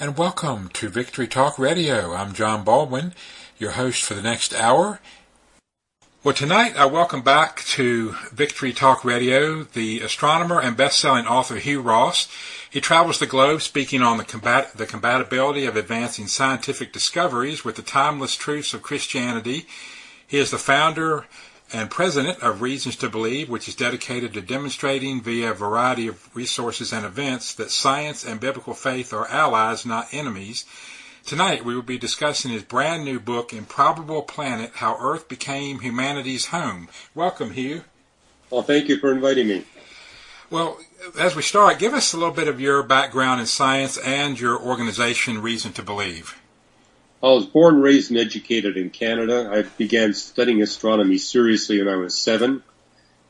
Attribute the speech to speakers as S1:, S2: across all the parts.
S1: and welcome to Victory Talk Radio. I'm John Baldwin, your host for the next hour. Well, tonight I welcome back to Victory Talk Radio the astronomer and best-selling author Hugh Ross. He travels the globe speaking on the compatibility of advancing scientific discoveries with the timeless truths of Christianity. He is the founder and president of Reasons to Believe, which is dedicated to demonstrating via a variety of resources and events that science and biblical faith are allies, not enemies. Tonight we will be discussing his brand new book, Improbable Planet, How Earth Became Humanity's Home. Welcome, Hugh.
S2: Well, thank you for inviting me.
S1: Well, as we start, give us a little bit of your background in science and your organization, Reason to Believe.
S2: I was born, raised, and educated in Canada. I began studying astronomy seriously when I was 7,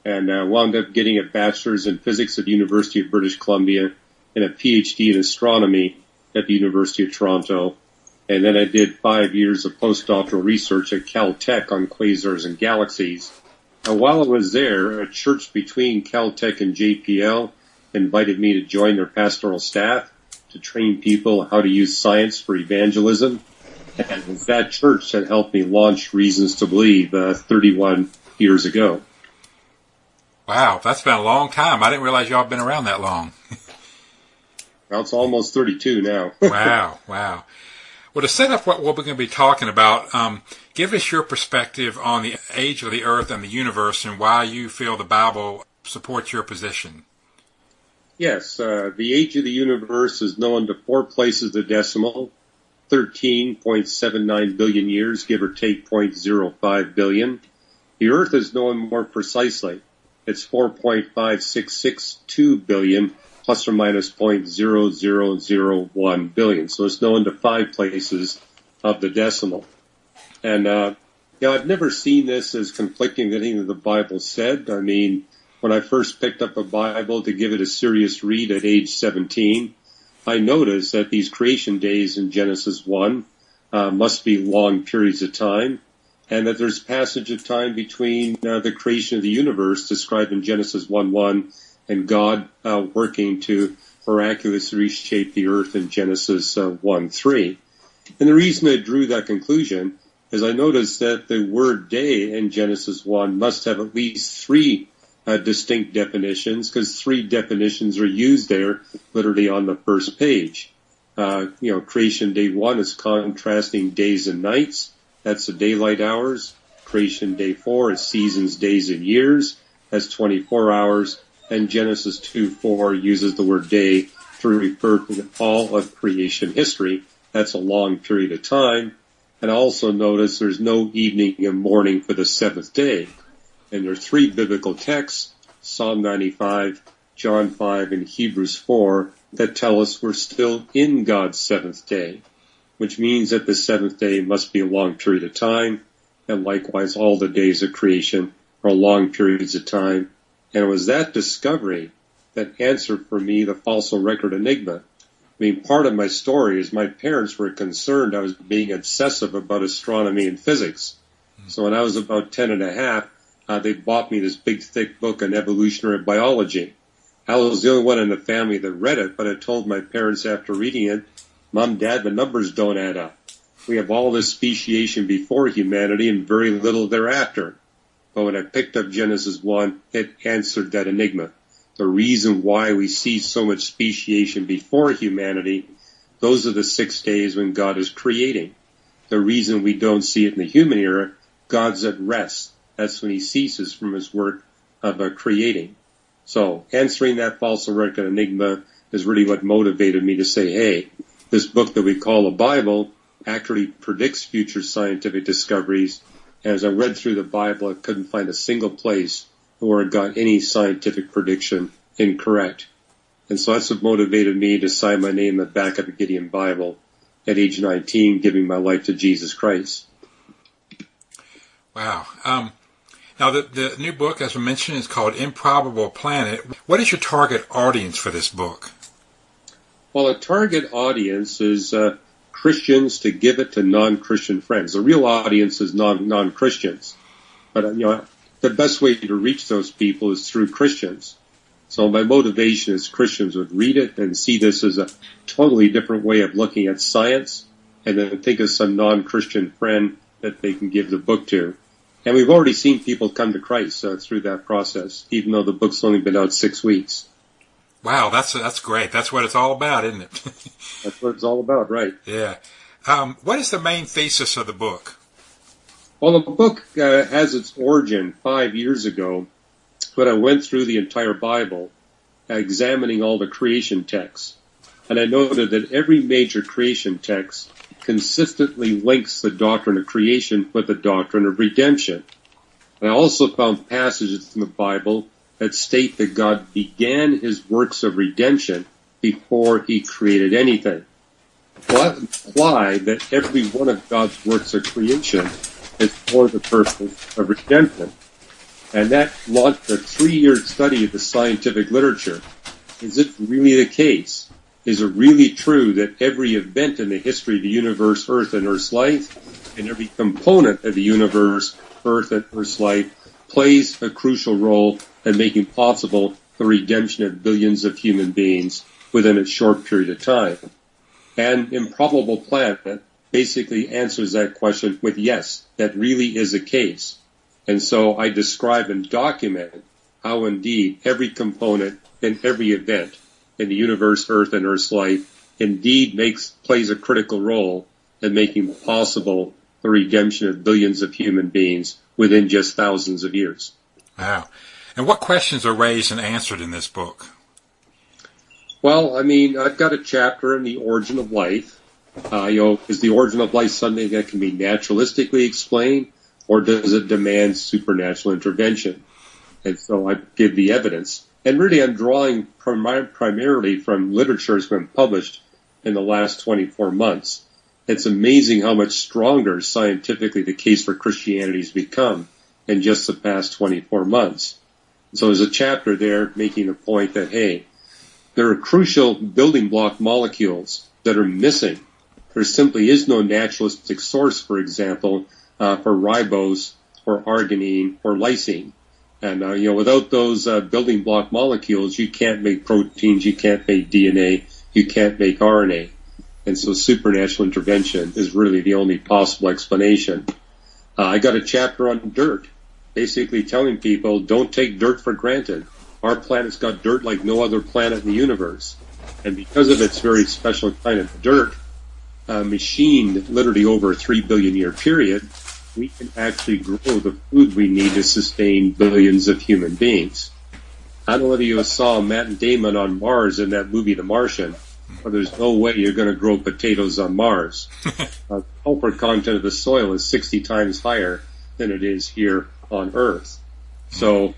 S2: and wound up getting a bachelor's in physics at the University of British Columbia and a PhD in astronomy at the University of Toronto. And then I did 5 years of postdoctoral research at Caltech on quasars and galaxies. And while I was there, a church between Caltech and JPL invited me to join their pastoral staff to train people how to use science for evangelism. And it was that church that helped me launch Reasons to Believe 31 years ago.
S1: Wow, that's been a long time. I didn't realize y'all had been around that long.
S2: Well, it's almost 32 now.
S1: Wow. Well, to set up what we're going to be talking about, give us your perspective on the age of the Earth and the universe and why you feel the Bible supports your position.
S2: Yes, the age of the universe is known to 4 places the decimal, 13.79 billion years, give or take 0.05 billion. The Earth is known more precisely. It's 4.5662 billion, plus or minus 0.0001 billion. So it's known to 5 places of the decimal. And, I've never seen this as conflicting with anything that the Bible said. I mean, when I first picked up a Bible to give it a serious read at age 17, I noticed that these creation days in Genesis 1 must be long periods of time, and that there's passage of time between the creation of the universe described in Genesis 1:1 and God working to miraculously reshape the earth in Genesis 1:3. And the reason I drew that conclusion is I noticed that the word day in Genesis 1 must have at least 3 distinct definitions, because 3 definitions are used there literally on the first page. Creation day 1 is contrasting days and nights. That's the daylight hours. Creation day 4 is seasons, days, and years. That's 24 hours. And Genesis 2:4 uses the word day to refer to all of creation history. That's a long period of time. And also notice there's no evening and morning for the 7th day. And there are 3 biblical texts, Psalm 95, John 5, and Hebrews 4, that tell us we're still in God's 7th day, which means that the 7th day must be a long period of time, and likewise all the days of creation are long periods of time. And it was that discovery that answered for me the fossil record enigma. I mean, part of my story is my parents were concerned I was being obsessive about astronomy and physics. So when I was about 10 and a half, they bought me this big, thick book on evolutionary biology. I was the only one in the family that read it, but I told my parents after reading it, Mom, Dad, the numbers don't add up. We have all this speciation before humanity and very little thereafter. But when I picked up Genesis 1, it answered that enigma. The reason why we see so much speciation before humanity, those are the 6 days when God is creating. The reason we don't see it in the human era, God's at rest. That's when he ceases from his work of creating. So answering that fossil record enigma is really what motivated me to say, hey, this book that we call the Bible actually predicts future scientific discoveries. And as I read through the Bible, I couldn't find a single place where it got any scientific prediction incorrect. And so that's what motivated me to sign my name in the back of the Gideon Bible at age 19, giving my life to Jesus Christ.
S1: Wow. Now, the new book, as I mentioned, is called Improbable Planet. What is your target audience for this book?
S2: Well, a target audience is Christians to give it to non-Christian friends. The real audience is non-Christians. But, the best way to reach those people is through Christians. So my motivation is Christians would read it and see this as a totally different way of looking at science, and then think of some non-Christian friend that they can give the book to. And we've already seen people come to Christ through that process, even though the book's only been out 6 weeks.
S1: Wow, that's great. That's what it's all about, isn't it?
S2: That's what it's all about, right?
S1: Yeah. What is the main thesis of the book?
S2: Well, the book has its origin 5 years ago when I went through the entire Bible, examining all the creation texts. And I noted that every major creation text consistently links the doctrine of creation with the doctrine of redemption. And I also found passages in the Bible that state that God began his works of redemption before he created anything. Well, that implies that every one of God's works of creation is for the purpose of redemption. And that launched a 3-year study of the scientific literature. Is it really the case? Is it really true that every event in the history of the universe, Earth and Earth's life, and every component of the universe, Earth and Earth's life, plays a crucial role in making possible the redemption of billions of human beings within a short period of time? And Improbable Planet basically answers that question with yes, that really is the case. And so I describe and document how indeed every component in every event in the universe, Earth, and Earth's life indeed plays a critical role in making possible the redemption of billions of human beings within just thousands of years.
S1: Wow. And what questions are raised and answered in this book?
S2: Well, I mean, I've got a chapter on the origin of life. Is the origin of life something that can be naturalistically explained, or does it demand supernatural intervention? And so I give the evidence. And really, I'm drawing primarily from literature that's been published in the last 24 months. It's amazing how much stronger scientifically the case for Christianity has become in just the past 24 months. So there's a chapter there making the point that, hey, there are crucial building block molecules that are missing. There simply is no naturalistic source, for example, for ribose or arginine or lysine. And, without those building block molecules, you can't make proteins, you can't make DNA, you can't make RNA. And so supernatural intervention is really the only possible explanation. I got a chapter on dirt, basically telling people don't take dirt for granted. Our planet's got dirt like no other planet in the universe. And because of its very special kind of dirt, machined literally over a 3 billion year period, we can actually grow the food we need to sustain billions of human beings. I don't know whether you saw Matt Damon on Mars in that movie The Martian, but there's no way you're going to grow potatoes on Mars. Sulfur content of the soil is 60 times higher than it is here on Earth. So,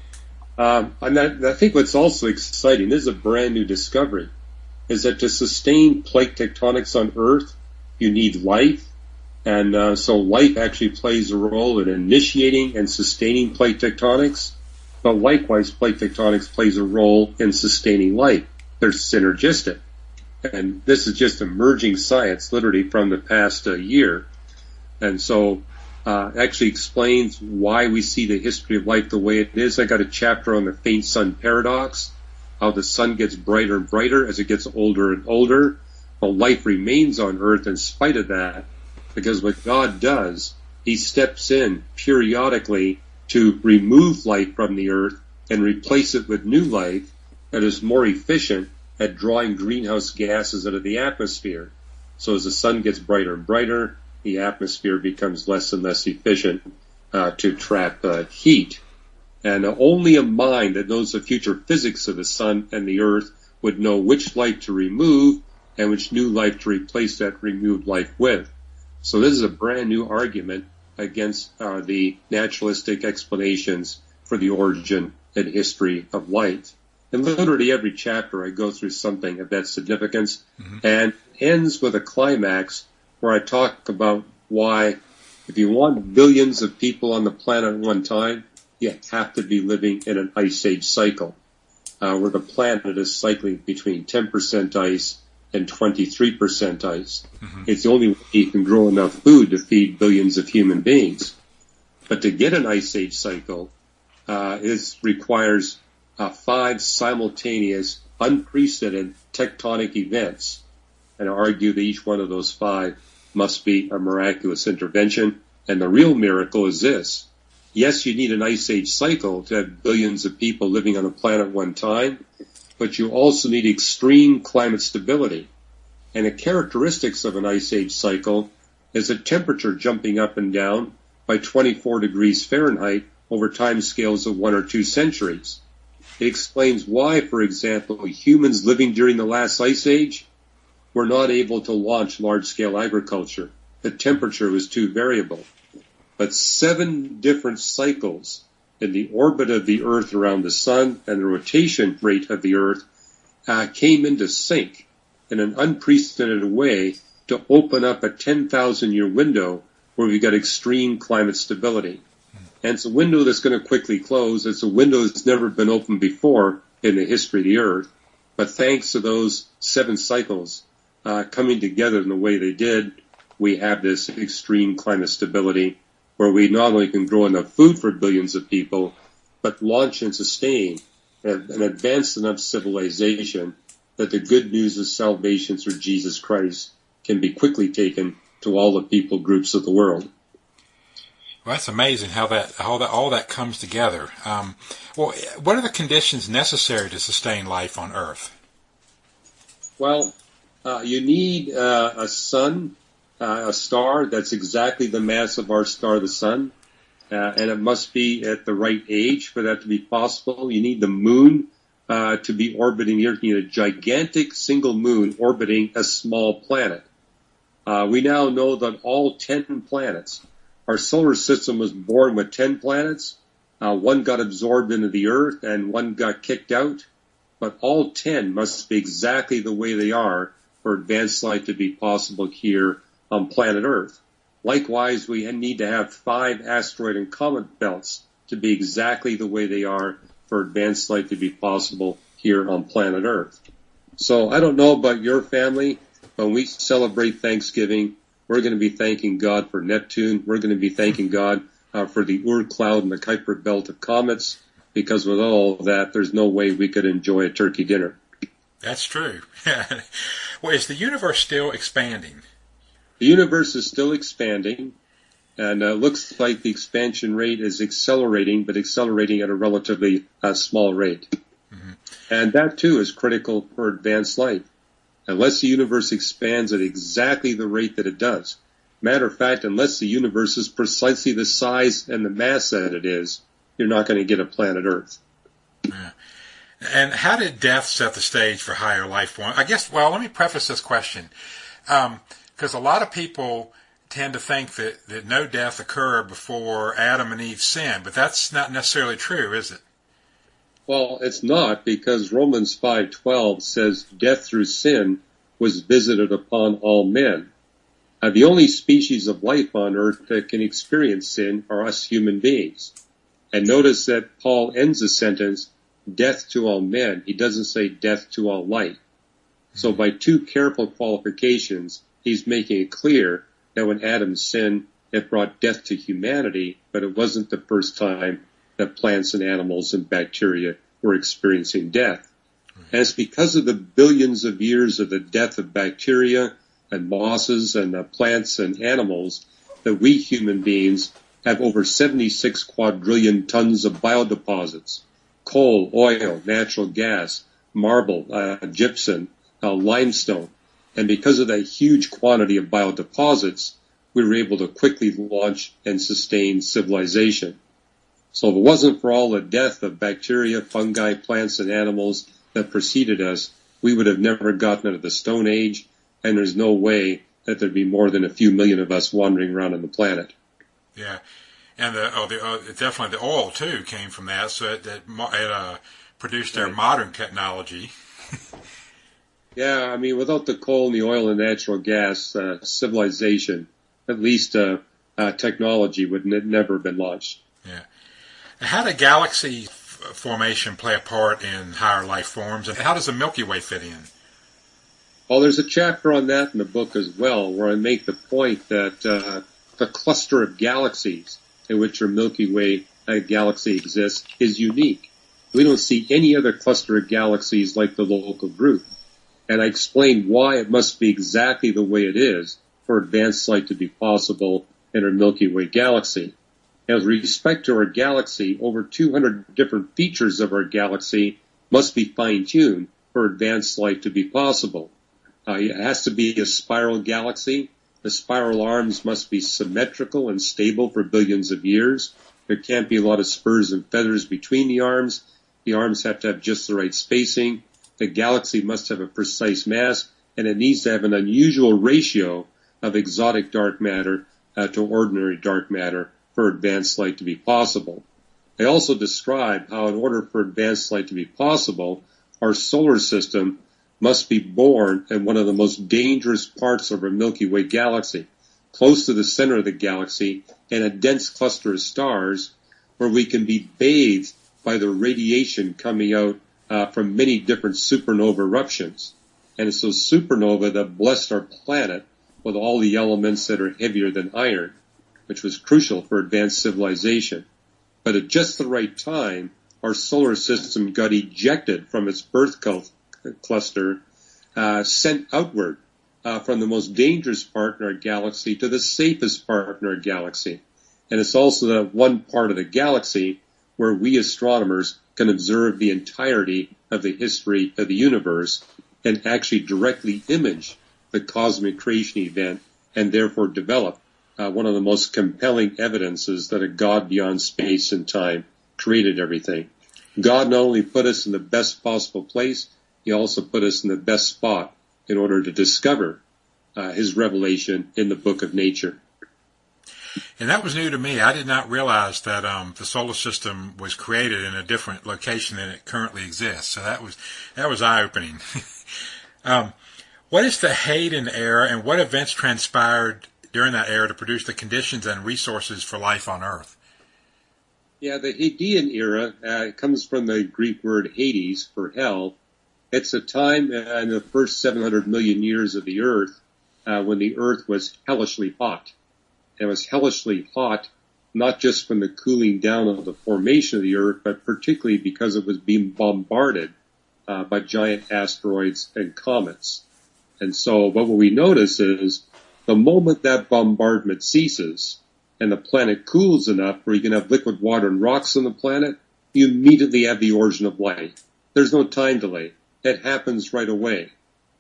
S2: and I think what's also exciting, this is a brand new discovery, is that to sustain plate tectonics on Earth, you need life. And so life actually plays a role in initiating and sustaining plate tectonics, but likewise plate tectonics plays a role in sustaining life. They're synergistic. And this is just emerging science literally from the past year. And so actually explains why we see the history of life the way it is. I got a chapter on the faint sun paradox, how the sun gets brighter and brighter as it gets older and older. Well, life remains on Earth in spite of that, because what God does, he steps in periodically to remove life from the Earth and replace it with new life that is more efficient at drawing greenhouse gases out of the atmosphere. So as the sun gets brighter and brighter, the atmosphere becomes less and less efficient to trap heat. And only a mind that knows the future physics of the sun and the Earth would know which life to remove and which new life to replace that removed life with. So this is a brand new argument against the naturalistic explanations for the origin and history of life. And literally every chapter I go through something of that significance, and ends with a climax where I talk about why if you want billions of people on the planet at one time, you have to be living in an ice age cycle, where the planet is cycling between 10% ice and 23% ice. It's the only way you can grow enough food to feed billions of human beings. But to get an ice age cycle, it requires 5 simultaneous, unprecedented tectonic events, and I argue that each one of those 5 must be a miraculous intervention. And the real miracle is this. Yes, you need an ice age cycle to have billions of people living on a planet at one time, but you also need extreme climate stability. And the characteristics of an ice age cycle is a temperature jumping up and down by 24 degrees Fahrenheit over time scales of 1 or 2 centuries. It explains why, for example, humans living during the last ice age were not able to launch large-scale agriculture. The temperature was too variable. But 7 different cycles in the orbit of the Earth around the Sun and the rotation rate of the Earth came into sync in an unprecedented way to open up a 10,000-year window where we got extreme climate stability. And it's a window that's going to quickly close. It's a window that's never been opened before in the history of the Earth. But thanks to those 7 cycles coming together in the way they did, we have this extreme climate stability where we not only can grow enough food for billions of people, but launch and sustain an advanced enough civilization that the good news of salvation through Jesus Christ can be quickly taken to all the people groups of the world.
S1: Well, that's amazing how all that comes together. Well, what are the conditions necessary to sustain life on Earth?
S2: Well, you need a sun, a star that's exactly the mass of our star, the sun, and it must be at the right age for that to be possible. You need the moon to be orbiting the Earth. You need a gigantic single moon orbiting a small planet. We now know that all 10 planets, our solar system was born with 10 planets. 1 got absorbed into the Earth and 1 got kicked out. But all 10 must be exactly the way they are for advanced life to be possible here on planet Earth. Likewise, we need to have 5 asteroid and comet belts to be exactly the way they are for advanced life to be possible here on planet Earth. So I don't know about your family, but when we celebrate Thanksgiving, we're going to be thanking God for Neptune. We're going to be thanking God for the Oort cloud and the Kuiper belt of comets, because with all of that, there's no way we could enjoy a turkey dinner.
S1: That's true. Well, is the universe still expanding?
S2: The universe is still expanding, and it looks like the expansion rate is accelerating, but accelerating at a relatively small rate. Mm-hmm. And that, too, is critical for advanced life. Unless the universe expands at exactly the rate that it does. Matter of fact, unless the universe is precisely the size and the mass that it is, you're not going to get a planet Earth.
S1: Yeah. And how did death set the stage for higher life forms? I guess, well, let me preface this question. Because a lot of people tend to think that no death occurred before Adam and Eve sinned, but that's not necessarily true, is it?
S2: Well, it's not, because Romans 5:12 says death through sin was visited upon all men. The only species of life on earth that can experience sin are us human beings. And notice that Paul ends the sentence, death to all men. He doesn't say death to all life. So by 2 careful qualifications, he's making it clear that when Adam sinned, it brought death to humanity, but it wasn't the first time that plants and animals and bacteria were experiencing death. And it's because of the billions of years of the death of bacteria and mosses and plants and animals that we human beings have over 76 quadrillion tons of biodeposits, coal, oil, natural gas, marble, gypsum, limestone. And because of that huge quantity of biodeposits, we were able to quickly launch and sustain civilization. So if it wasn't for all the death of bacteria, fungi, plants, and animals that preceded us, we would have never gotten out of the Stone Age, and there's no way that there'd be more than a few million of us wandering around on the planet.
S1: Yeah, and definitely the oil too came from that, so it produced our modern technology.
S2: Yeah, I mean, without the coal and the oil and natural gas, civilization, at least technology, would never have been launched.
S1: Yeah. How did galaxy formation play a part in higher life forms, and how does the Milky Way fit in?
S2: Well, there's a chapter on that in the book as well, where I make the point that the cluster of galaxies in which our Milky Way galaxy exists is unique. We don't see any other cluster of galaxies like the local group. And I explained why it must be exactly the way it is for advanced light to be possible in our Milky Way galaxy. As respect to our galaxy, over 200 different features of our galaxy must be fine-tuned for advanced light to be possible. It has to be a spiral galaxy. The spiral arms must be symmetrical and stable for billions of years. There can't be a lot of spurs and feathers between the arms. The arms have to have just the right spacing. The galaxy must have a precise mass, and it needs to have an unusual ratio of exotic dark matter to ordinary dark matter for advanced light to be possible. I also described how in order for advanced light to be possible, our solar system must be born in one of the most dangerous parts of our Milky Way galaxy, close to the center of the galaxy in a dense cluster of stars where we can be bathed by the radiation coming out from many different supernova eruptions. And it's those supernovae that blessed our planet with all the elements that are heavier than iron, which was crucial for advanced civilization. But at just the right time, our solar system got ejected from its birth cluster, sent outward from the most dangerous part in our galaxy to the safest part in our galaxy. And it's also the one part of the galaxy where we astronomers can observe the entirety of the history of the universe and actually directly image the cosmic creation event and therefore develop one of the most compelling evidences that a God beyond space and time created everything. God not only put us in the best possible place, he also put us in the best spot in order to discover his revelation in the book of nature.
S1: And that was new to me. I did not realize that the solar system was created in a different location than it currently exists. So that was eye-opening. What is the Hayden era, and what events transpired during that era to produce the conditions and resources for life on Earth?
S2: Yeah, the Hadean era comes from the Greek word Hades, for hell. It's a time in the first 700 million years of the Earth when the Earth was hellishly hot. It was hellishly hot not just from the cooling down of the formation of the Earth, but particularly because it was being bombarded by giant asteroids and comets. And so what we notice is the moment that bombardment ceases and the planet cools enough where you can have liquid water and rocks on the planet, you immediately have the origin of life. There's no time delay. It happens right away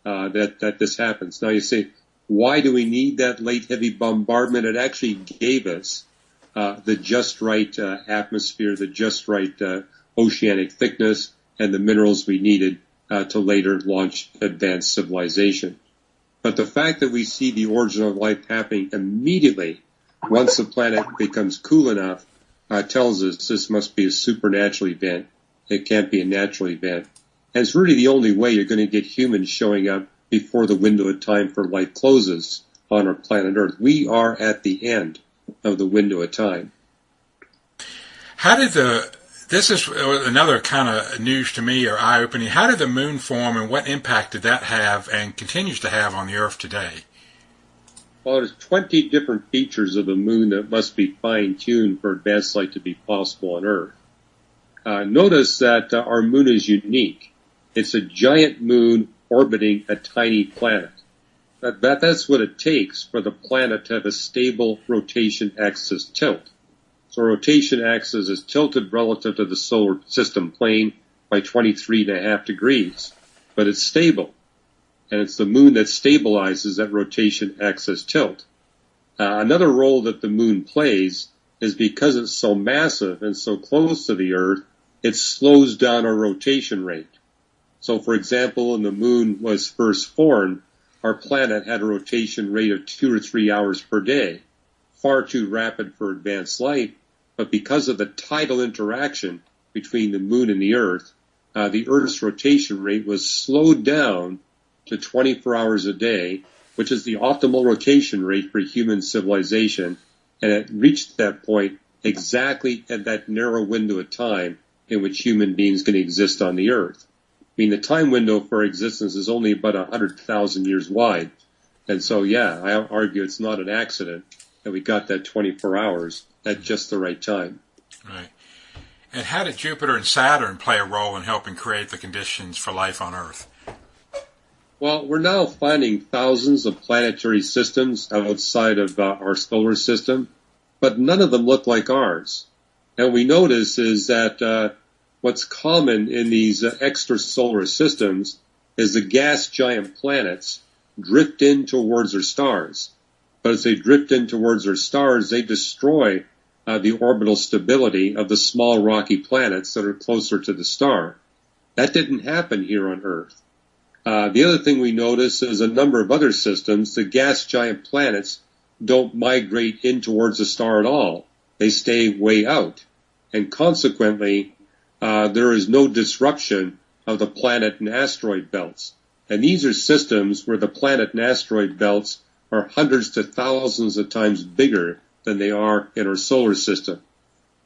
S2: that this happens. Now you say, why do we need that late heavy bombardment? It actually gave us the just right atmosphere, the just right oceanic thickness, and the minerals we needed to later launch advanced civilization. But the fact that we see the origin of life happening immediately once the planet becomes cool enough tells us this must be a supernatural event. It can't be a natural event. And it's really the only way you're going to get humans showing up before the window of time for life closes on our planet Earth. We are at the end of the window of time. This is another kind of news to me, or eye-opening. How did the moon form, and what impact did that have and continues to have on the Earth today? Well, there's 20 different features of the moon that must be fine-tuned for advanced life to be possible on Earth. Notice that our moon is unique. It's a giant moon orbiting a tiny planet. That's what it takes for the planet to have a stable rotation axis tilt. So rotation axis is tilted relative to the solar system plane by 23.5 degrees, but it's stable. And it's the moon that stabilizes that rotation axis tilt. Another role that the moon plays is because it's so massive and so close to the Earth, it slows down our rotation rate. So, for example, when the moon was first formed, our planet had a rotation rate of 2 or 3 hours per day, far too rapid for advanced life. But because of the tidal interaction between the moon and the Earth's rotation rate was slowed down to 24 hours a day, which is the optimal rotation rate for human civilization. And it reached that point exactly at that narrow window of time in which human beings can exist on the Earth. I mean, the time window for existence is only about 100,000 years wide. And so, yeah, I argue it's not an accident that we got that 24 hours at just the right time.
S1: Right. And how did Jupiter and Saturn play a role in helping create the conditions for life on Earth?
S2: Well, we're now finding thousands of planetary systems outside of our solar system, but none of them look like ours. And what we notice is that what's common in these extrasolar systems is the gas giant planets drift in towards their stars. But as they drift in towards their stars, they destroy the orbital stability of the small rocky planets that are closer to the star. That didn't happen here on Earth. The other thing we notice is a number of other systems, the gas giant planets don't migrate in towards the star at all. They stay way out. And consequently, there is no disruption of the planet and asteroid belts. And these are systems where the planet and asteroid belts are hundreds to thousands of times bigger than they are in our solar system.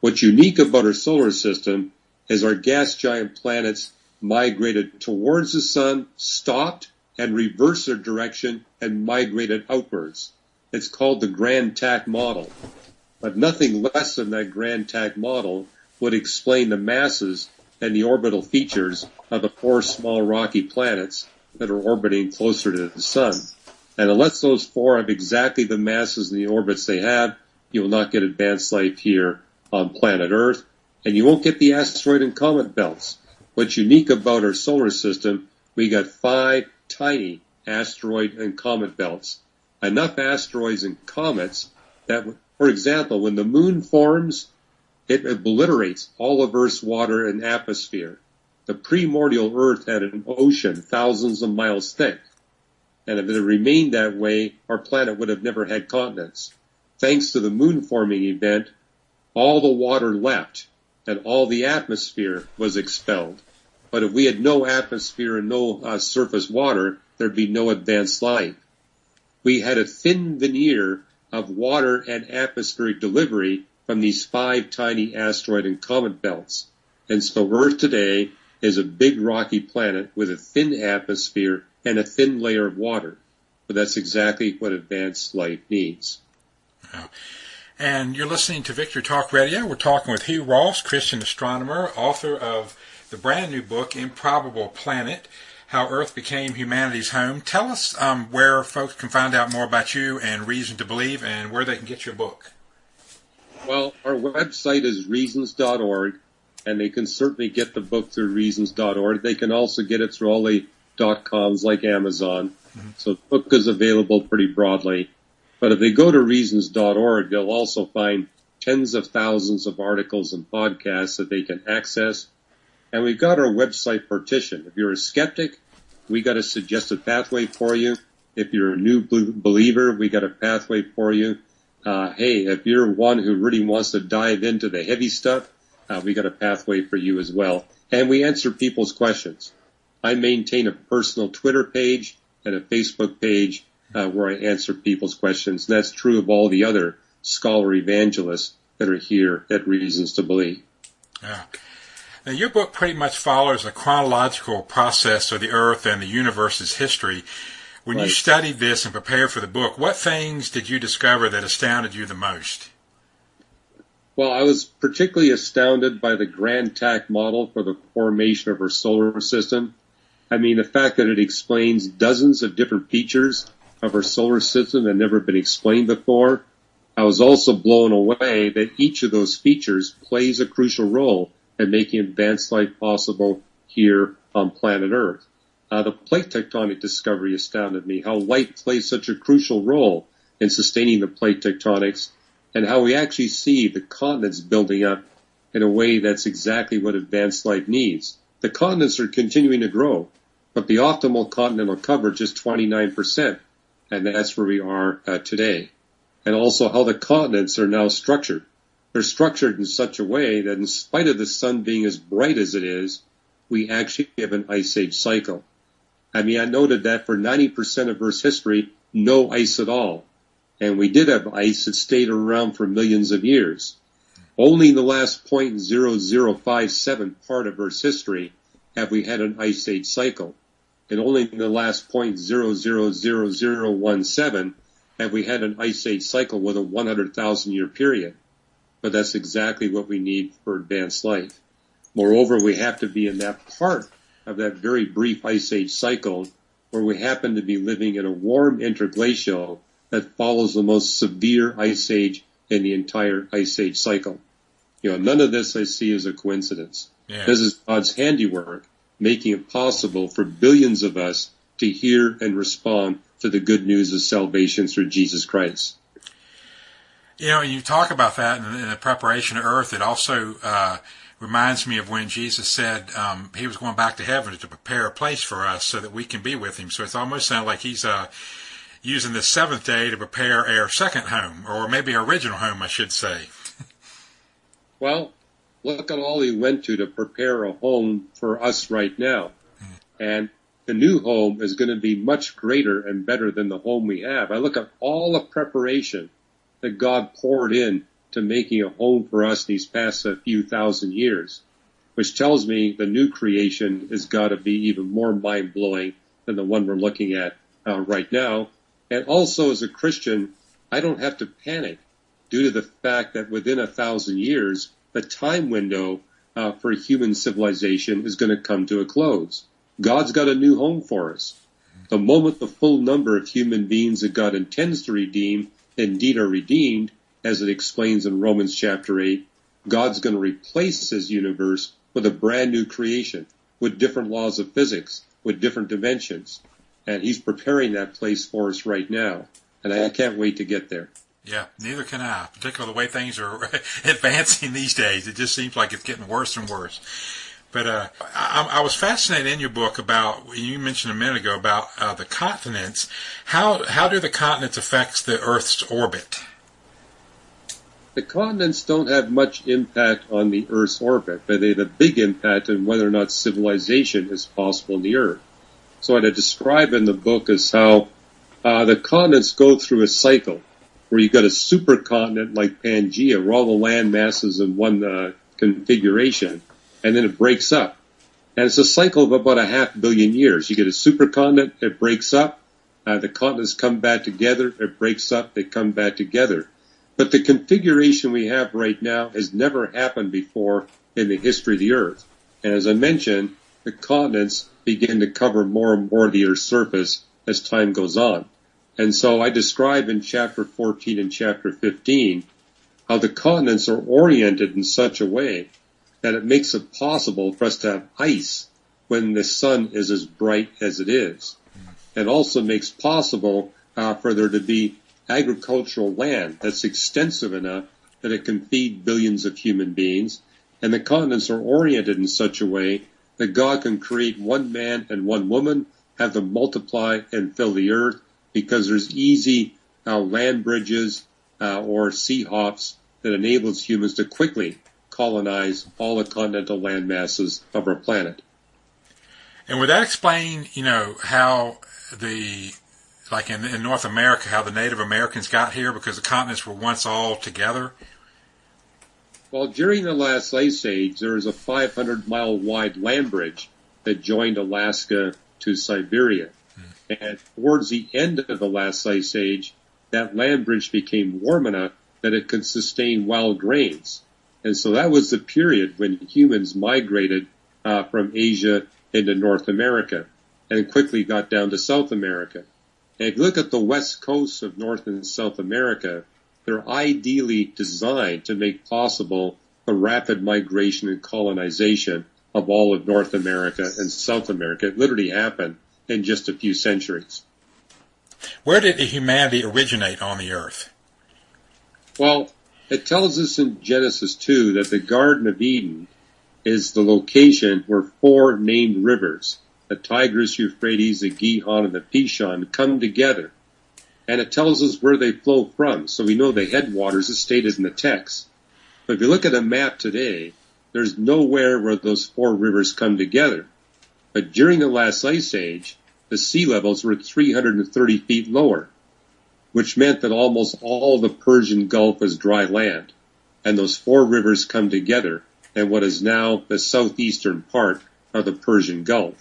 S2: What's unique about our solar system is our gas giant planets migrated towards the sun, stopped, and reversed their direction and migrated outwards. It's called the Grand Tack model. But nothing less than that Grand Tack model would explain the masses and the orbital features of the four small rocky planets that are orbiting closer to the sun. And unless those four have exactly the masses and the orbits they have, you will not get advanced life here on planet Earth, and you won't get the asteroid and comet belts. What's unique about our solar system, we got 5 tiny asteroid and comet belts. Enough asteroids and comets that, for example, when the moon forms, it obliterates all of Earth's water and atmosphere. The primordial Earth had an ocean thousands of miles thick. And if it had remained that way, our planet would have never had continents. Thanks to the moon forming event, all the water left and all the atmosphere was expelled. But if we had no atmosphere and no surface water, there'd be no advanced life. We had a thin veneer of water and atmospheric delivery from these 5 tiny asteroid and comet belts. And so Earth today is a big rocky planet with a thin atmosphere and a thin layer of water. But that's exactly what advanced life needs.
S1: Yeah. And you're listening to Victory Talk Radio. We're talking with Hugh Ross, Christian astronomer, author of the brand new book, Improbable Planet, How Earth Became Humanity's Home. Tell us where folks can find out more about you and Reason to Believe and where they can get your book.
S2: Well, our website is reasons.org, and they can certainly get the book through reasons.org. They can also get it through all the .coms like Amazon. Mm-hmm. So the book is available pretty broadly. But if they go to reasons.org, they'll also find tens of thousands of articles and podcasts that they can access. And we've got our website partition. If you're a skeptic, we got a suggested pathway for you. If you're a new believer, we got a pathway for you. Hey, if you're one who really wants to dive into the heavy stuff, we got a pathway for you as well. And we answer people's questions. I maintain a personal Twitter page and a Facebook page where I answer people's questions. And that's true of all the other scholar evangelists that are here at Reasons to Believe.
S1: Yeah. Now, your book pretty much follows a chronological process of the Earth and the universe's history. When you studied this and prepared for the book, what things did you discover that astounded you the most?
S2: Well, I was particularly astounded by the Grand Tack model for the formation of our solar system. I mean, the fact that it explains dozens of different features of our solar system that had never been explained before. I was also blown away that each of those features plays a crucial role in making advanced life possible here on planet Earth. The plate tectonic discovery astounded me, how light plays such a crucial role in sustaining the plate tectonics, and how we actually see the continents building up in a way that's exactly what advanced life needs. The continents are continuing to grow, but the optimal continental coverage is 29%, and that's where we are today. And also how the continents are now structured. They're structured in such a way that in spite of the sun being as bright as it is, we actually have an ice age cycle. I mean, I noted that for 90% of Earth's history, no ice at all. And we did have ice that stayed around for millions of years. Only in the last 0.0057 part of Earth's history have we had an ice age cycle. And only in the last 0.000017 have we had an ice age cycle with a 100,000 year period. but that's exactly what we need for advanced life. Moreover, we have to be in that part of that very brief ice age cycle where we happen to be living in a warm interglacial that follows the most severe ice age in the entire ice age cycle. None of this I see as a coincidence.
S1: Yeah.
S2: This is God's handiwork, making it possible for billions of us to hear and respond to the good news of salvation through Jesus Christ.
S1: You talk about that in the preparation of earth. It also reminds me of when Jesus said he was going back to heaven to prepare a place for us so that we can be with him. So it's almost sounds like he's using the seventh day to prepare our second home, or maybe our original home, I should say.
S2: Well, look at all he went to prepare a home for us right now. And the new home is going to be much greater and better than the home we have. I look at all the preparation that God poured in to making a home for us these past few thousand years, which tells me the new creation has got to be even more mind-blowing than the one we're looking at right now. And also, as a Christian, I don't have to panic due to the fact that within 1,000 years, the time window for human civilization is going to come to a close. God's got a new home for us. The moment the full number of human beings that God intends to redeem indeed are redeemed, as it explains in Romans chapter 8, God's going to replace his universe with a brand new creation, with different laws of physics, with different dimensions. And he's preparing that place for us right now. And I can't wait to get there.
S1: Yeah, neither can I, particularly the way things are advancing these days. It just seems like it's getting worse and worse. But I was fascinated in your book about, you mentioned a minute ago, about the continents. How do the continents affect the Earth's orbit?
S2: The continents don't have much impact on the Earth's orbit, but they have a big impact on whether or not civilization is possible on the Earth. So what I describe in the book is how the continents go through a cycle where you've got a supercontinent like Pangaea, where all the land masses in one configuration, and then it breaks up. And it's a cycle of about 500 million years. You get a supercontinent, it breaks up, the continents come back together, it breaks up, they come back together. But the configuration we have right now has never happened before in the history of the Earth. And as I mentioned, the continents begin to cover more and more of the Earth's surface as time goes on. And so I describe in chapter 14 and chapter 15 how the continents are oriented in such a way that it makes it possible for us to have ice when the sun is as bright as it is. It also makes possible for there to be agricultural land that's extensive enough that it can feed billions of human beings. And the continents are oriented in such a way that God can create one man and one woman, have them multiply and fill the earth, because there's easy land bridges or sea hops that enables humans to quickly colonize all the continental land masses of our planet.
S1: And would that explain, how like in North America, how the Native Americans got here, because the continents were once all together?
S2: Well, during the last ice age, there was a 500-mile wide land bridge that joined Alaska to Siberia. And towards the end of the last ice age, that land bridge became warm enough that it could sustain wild grains. And so that was the period when humans migrated from Asia into North America and quickly got down to South America. And if you look at the west coast of North and South America, they're ideally designed to make possible the rapid migration and colonization of all of North America and South America. It literally happened in just a few centuries.
S1: Where did humanity originate on the earth?
S2: Well, it tells us in Genesis 2 that the Garden of Eden is the location where 4 named rivers, the Tigris, Euphrates, the Gihon, and the Pishon, come together. And it tells us where they flow from, so we know the headwaters is stated in the text. But if you look at a map today, there's nowhere where those 4 rivers come together. But during the last ice age, the sea levels were 330 feet lower, which meant that almost all the Persian Gulf was dry land. And those 4 rivers come together in what is now the southeastern part of the Persian Gulf.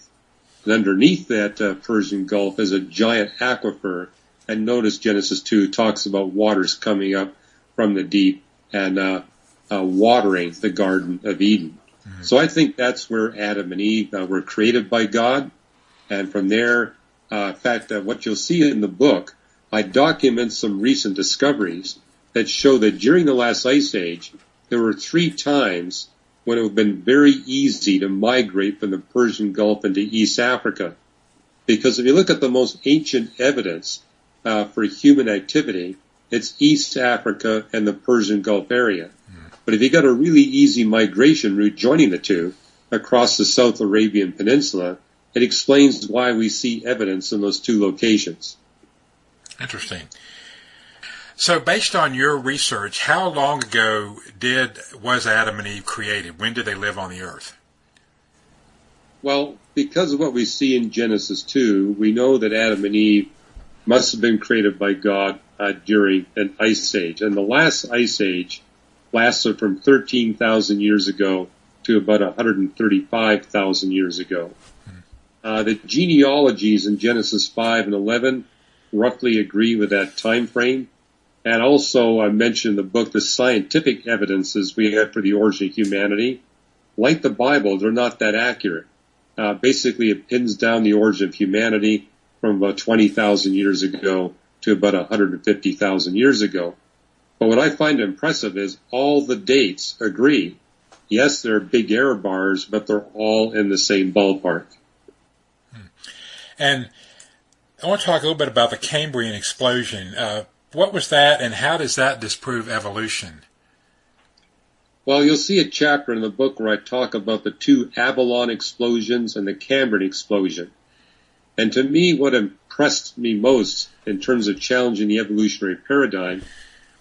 S2: And underneath that Persian Gulf is a giant aquifer. And notice Genesis 2 talks about waters coming up from the deep. And watering the Garden of Eden. Mm-hmm. So I think that's where Adam and Eve were created by God. And from there, in fact, what you'll see in the book, I document some recent discoveries that show that during the last ice age, there were 3 times when it would have been very easy to migrate from the Persian Gulf into East Africa. Because if you look at the most ancient evidence for human activity, it's East Africa and the Persian Gulf area. But if you got a really easy migration route joining the two across the South Arabian Peninsula, it explains why we see evidence in those 2 locations.
S1: Interesting. So based on your research, how long ago was Adam and Eve created? When did they live on the earth?
S2: Well, because of what we see in Genesis 2, we know that Adam and Eve must have been created by God during an ice age. And the last ice age lasted from 13,000 years ago to about 135,000 years ago. The genealogies in Genesis 5 and 11 roughly agree with that time frame. And also, I mentioned in the book the scientific evidences we have for the origin of humanity. Like the Bible, they're not that accurate. Basically, it pins down the origin of humanity from about 20,000 years ago to about 150,000 years ago. But what I find impressive is all the dates agree. Yes, there are big error bars, but they're all in the same ballpark.
S1: And I want to talk a little bit about the Cambrian Explosion. What was that, and how does that disprove evolution?
S2: Well, you'll see a chapter in the book where I talk about the 2 Avalon explosions and the Cambrian Explosion. And to me, what impressed me most in terms of challenging the evolutionary paradigm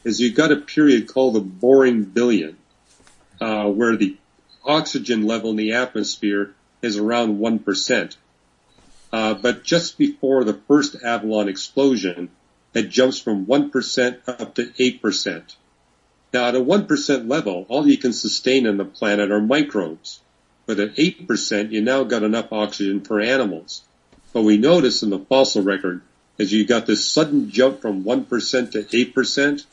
S2: is you've got a period called the Boring Billion, where the oxygen level in the atmosphere is around 1%. But just before the first Avalon explosion, it jumps from 1% up to 8%. Now, at a 1% level, all you can sustain on the planet are microbes. But at 8%, you now got enough oxygen for animals. What we notice in the fossil record is you got this sudden jump from 1% to 8%.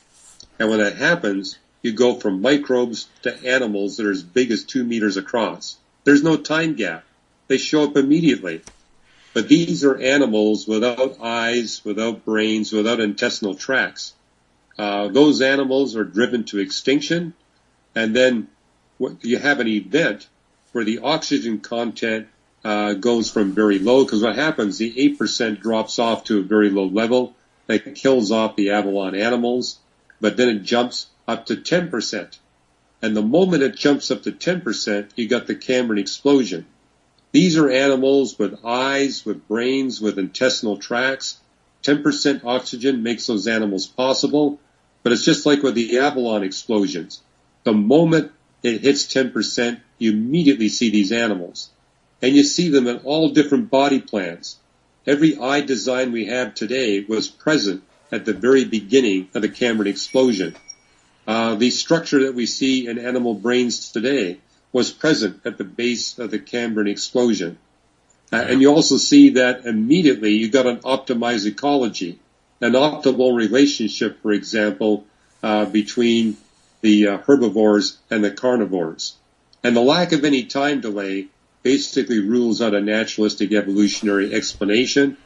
S2: And when that happens, you go from microbes to animals that are as big as 2 meters across. There's no time gap. They show up immediately. But these are animals without eyes, without brains, without intestinal tracts. Those animals are driven to extinction, and then you have an event where the oxygen content goes from very low, because what happens, the 8% drops off to a very low level, that kills off the Avalon animals, but then it jumps up to 10%. And the moment it jumps up to 10%, you got the Cambrian Explosion. These are animals with eyes, with brains, with intestinal tracts. 10% oxygen makes those animals possible, but it's just like with the Avalon explosions. The moment it hits 10%, you immediately see these animals. And you see them in all different body plans. Every eye design we have today was present at the very beginning of the Cambrian Explosion. The structure that we see in animal brains today was present at the base of the Cambrian Explosion. And you also see that immediately you got an optimized ecology, an optimal relationship, for example, between the herbivores and the carnivores. And the lack of any time delay basically rules out a naturalistic evolutionary explanation.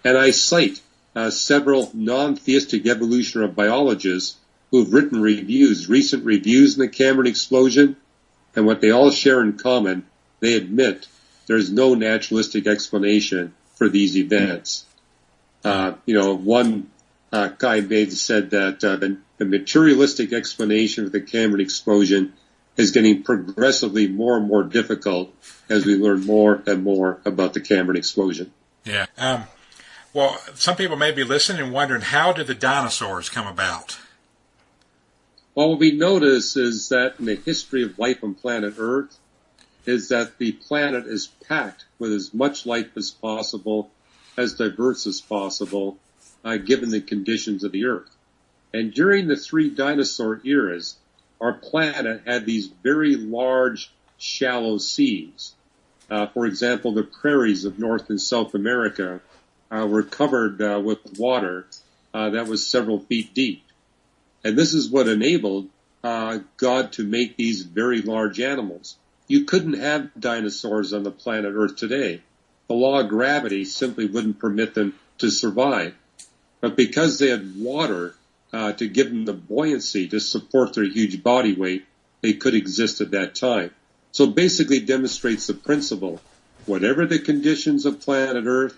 S2: And I cite several non-theistic evolutionary biologists who have written reviews, recent reviews in the Cambrian Explosion, and what they all share in common, they admit there's no naturalistic explanation for these events. One guy said that the materialistic explanation of the Cambrian Explosion is getting progressively more and more difficult as we learn more and more about the Cambrian Explosion.
S1: Yeah. Well, some people may be listening and wondering, how did the dinosaurs come about?
S2: Well, what we notice is that in the history of life on planet Earth is that the planet is packed with as much life as possible, as diverse as possible, given the conditions of the Earth. And during the 3 dinosaur eras, our planet had these very large, shallow seas. For example, the prairies of North and South America were covered with water that was several feet deep. And this is what enabled God to make these very large animals. You couldn't have dinosaurs on the planet Earth today. The law of gravity simply wouldn't permit them to survive. But because they had water to give them the buoyancy to support their huge body weight, they could exist at that time. So it basically demonstrates the principle. Whatever the conditions of planet Earth,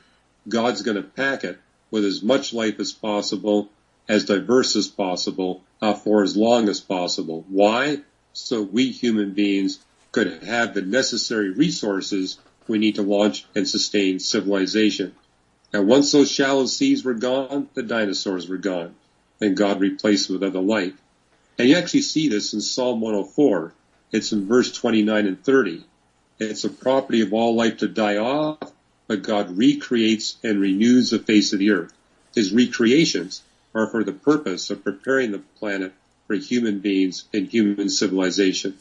S2: God's going to pack it with as much life as possible, as diverse as possible, for as long as possible. Why? So we human beings could have the necessary resources we need to launch and sustain civilization. And once those shallow seas were gone, the dinosaurs were gone, and God replaced with other life. And you actually see this in Psalm 104. It's in verse 29 and 30. It's a property of all life to die off, but God recreates and renews the face of the earth. His recreations are for the purpose of preparing the planet for human beings and human civilization.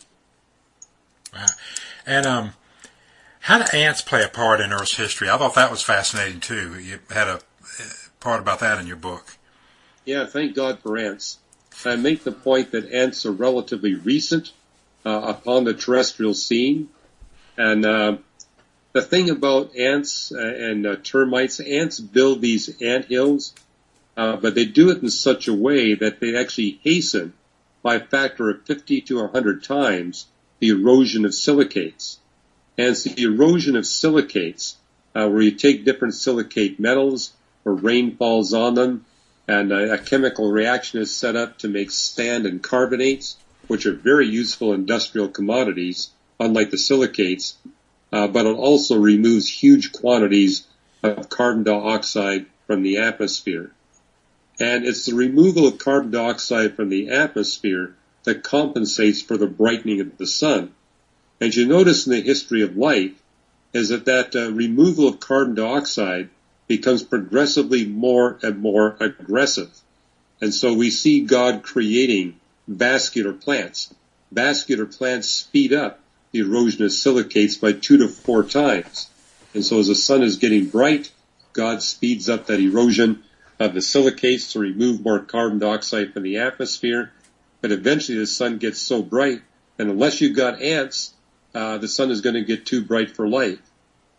S1: Wow. And how do ants play a part in Earth's history? I thought that was fascinating too. You had a part about that in your book.
S2: Yeah, thank God for ants. I make the point that ants are relatively recent upon the terrestrial scene. And the thing about ants and termites, ants build these ant hills, but they do it in such a way that they actually hasten by a factor of 50 to 100 times the erosion of silicates. And it's the erosion of silicates, where you take different silicate metals, where rain falls on them, and a chemical reaction is set up to make sand and carbonates, which are very useful industrial commodities, unlike the silicates, but it also removes huge quantities of carbon dioxide from the atmosphere. And it's the removal of carbon dioxide from the atmosphere that compensates for the brightening of the sun. And you notice in the history of life is that removal of carbon dioxide becomes progressively more and more aggressive. And so we see God creating vascular plants. Vascular plants speed up the erosion of silicates by 2 to 4 times. And so as the sun is getting bright, God speeds up that erosion of the silicates to remove more carbon dioxide from the atmosphere. But eventually the sun gets so bright, and unless you've got ants, the sun is going to get too bright for light.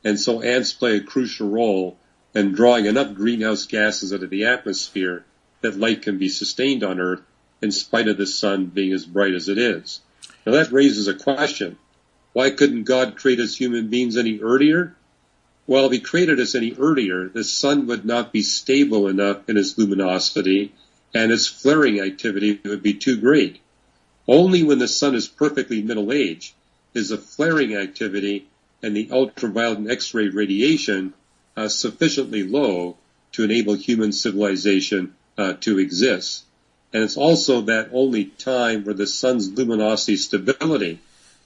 S2: And so ants play a crucial role in drawing enough greenhouse gases out of the atmosphere that light can be sustained on Earth in spite of the sun being as bright as it is. Now that raises a question. Why couldn't God create us human beings any earlier? Well, if he created us any earlier, the sun would not be stable enough in its luminosity, and its flaring activity would be too great. Only when the sun is perfectly middle-aged is the flaring activity and the ultraviolet and X-ray radiation sufficiently low to enable human civilization to exist. And it's also that only time where the sun's luminosity stability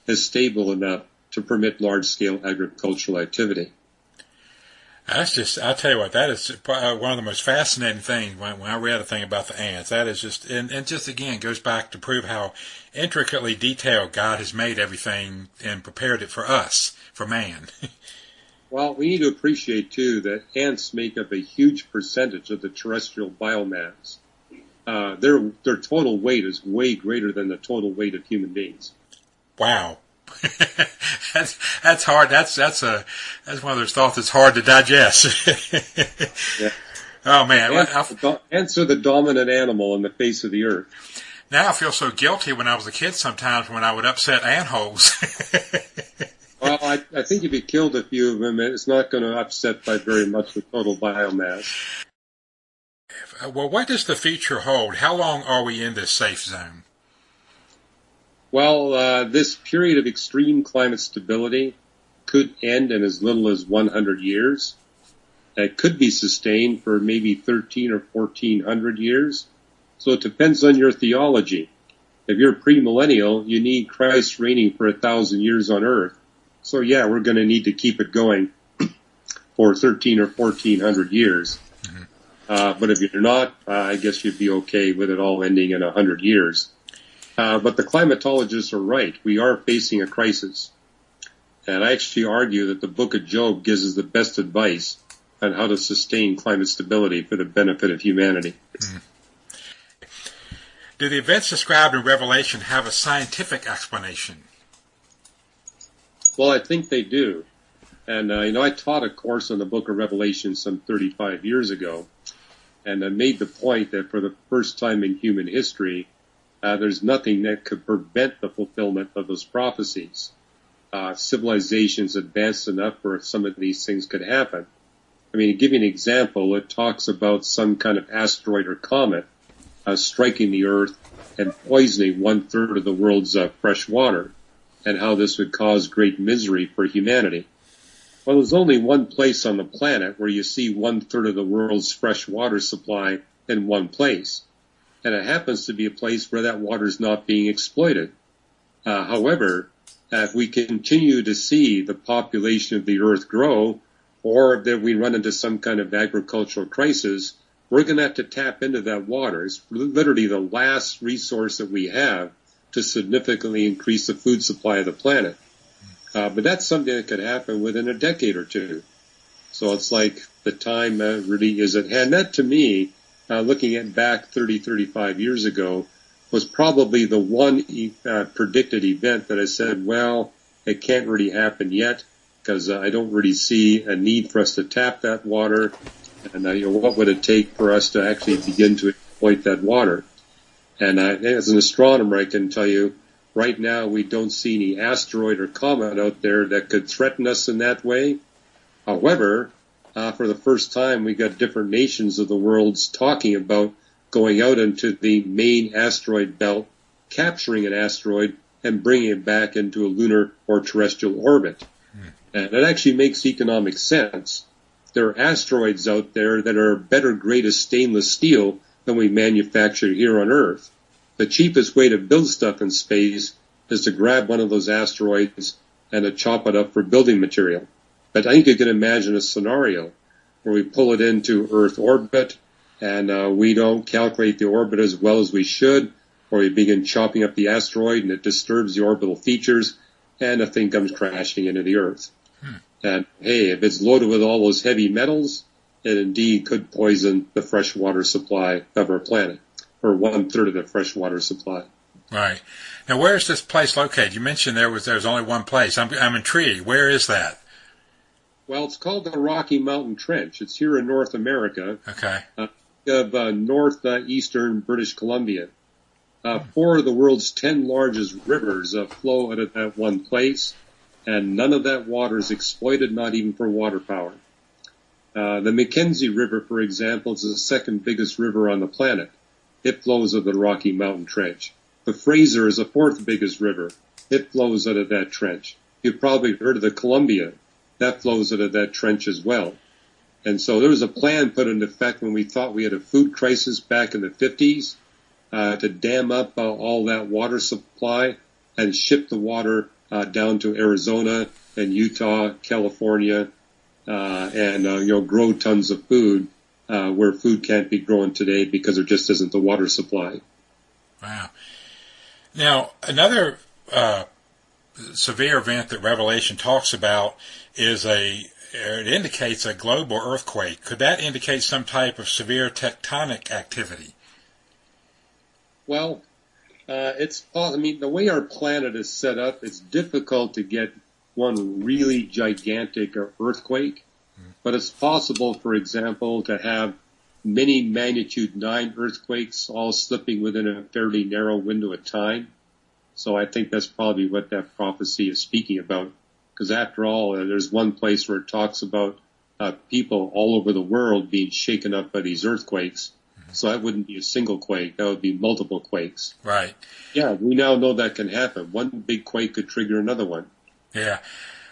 S2: is stable enough to permit large-scale agricultural activity.
S1: That's just, I'll tell you what, that is one of the most fascinating things when I read a thing about the ants. That is just, and just again goes back to prove how intricately detailed God has made everything and prepared it for us, for man.
S2: Well, we need to appreciate, too, that ants make up a huge percentage of the terrestrial biomass. Their total weight is way greater than the total weight of human beings.
S1: Wow. That's hard. That's one of those thoughts that's hard to digest.
S2: Yeah.
S1: Oh man,
S2: ants are the dominant animal on the face of the earth.
S1: Now I feel so guilty when I was a kid sometimes when I would upset antholes.
S2: Well, I think if you killed a few of them, it's not going to upset by very much the total biomass.
S1: Well, what does the future hold? How long are we in this safe zone?
S2: Well, this period of extreme climate stability could end in as little as 100 years. It could be sustained for maybe 13 or 1400 years. So it depends on your theology. If you're premillennial, you need Christ reigning for 1,000 years on earth. So yeah, we're going to need to keep it going for 13 or 1400 years. Mm-hmm. But if you're not, I guess you'd be okay with it all ending in 100 years. But the climatologists are right. We are facing a crisis. And I actually argue that the book of Job gives us the best advice on how to sustain climate stability for the benefit of humanity.
S1: Mm. Do the events described in Revelation have a scientific explanation?
S2: Well, I think they do. And, I taught a course on the book of Revelation some 35 years ago, and I made the point that for the first time in human history, there's nothing that could prevent the fulfillment of those prophecies. Civilizations advanced enough where some of these things could happen. I mean, to give you an example, it talks about some kind of asteroid or comet striking the Earth and poisoning 1/3 of the world's fresh water, and how this would cause great misery for humanity. Well, there's only one place on the planet where you see 1/3 of the world's fresh water supply in one place, and it happens to be a place where that water is not being exploited. However, if we continue to see the population of the Earth grow, or that we run into some kind of agricultural crisis, we're going to have to tap into that water. It's literally the last resource that we have to significantly increase the food supply of the planet. But that's something that could happen within a decade or two. So it's like the time really is at hand. That, to me, looking at back 30, 35 years ago, was probably the one predicted event that I said, well, it can't really happen yet, because I don't really see a need for us to tap that water. And what would it take for us to actually begin to exploit that water? And as an astronomer, I can tell you, right now we don't see any asteroid or comet out there that could threaten us in that way. However, for the first time, we got different nations of the world talking about going out into the main asteroid belt, capturing an asteroid, and bringing it back into a lunar or terrestrial orbit. And it actually makes economic sense. There are asteroids out there that are better grade of stainless steel than we manufacture here on Earth. The cheapest way to build stuff in space is to grab one of those asteroids and to chop it up for building material. But I think you can imagine a scenario where we pull it into Earth orbit and we don't calculate the orbit as well as we should, or we begin chopping up the asteroid and it disturbs the orbital features and the thing comes crashing into the Earth. And hey, if it's loaded with all those heavy metals, it indeed could poison the freshwater supply of our planet, or 1/3 of the freshwater supply.
S1: Right. Now, where is this place located? You mentioned there's only one place. I'm intrigued. Where is that?
S2: Well, it's called the Rocky Mountain Trench. It's here in North America.
S1: Okay.
S2: Of northeastern British Columbia. 4 of the world's 10 largest rivers flow out of that one place, and none of that water is exploited, not even for water power. The Mckenzie River, for example, is the second biggest river on the planet. It flows out of the Rocky Mountain Trench. The Fraser is the 4th biggest river. It flows out of that trench. You've probably heard of the Columbia. That flows out of that trench as well. And so there was a plan put into effect when we thought we had a food crisis back in the 50s to dam up all that water supply and ship the water down to Arizona and Utah, California, and grow tons of food where food can't be grown today because there just isn't the water supply.
S1: Wow. Now, another severe event that Revelation talks about is it indicates a global earthquake. Could that indicate some type of severe tectonic activity?
S2: Well, the way our planet is set up, it's difficult to get one really gigantic earthquake, but it's possible, for example, to have many magnitude 9 earthquakes all slipping within a fairly narrow window of time. So I think that's probably what that prophecy is speaking about. Because after all, there's one place where it talks about people all over the world being shaken up by these earthquakes. So that wouldn't be a single quake. That would be multiple quakes.
S1: Right.
S2: Yeah, we now know that can happen. One big quake could trigger another one.
S1: Yeah.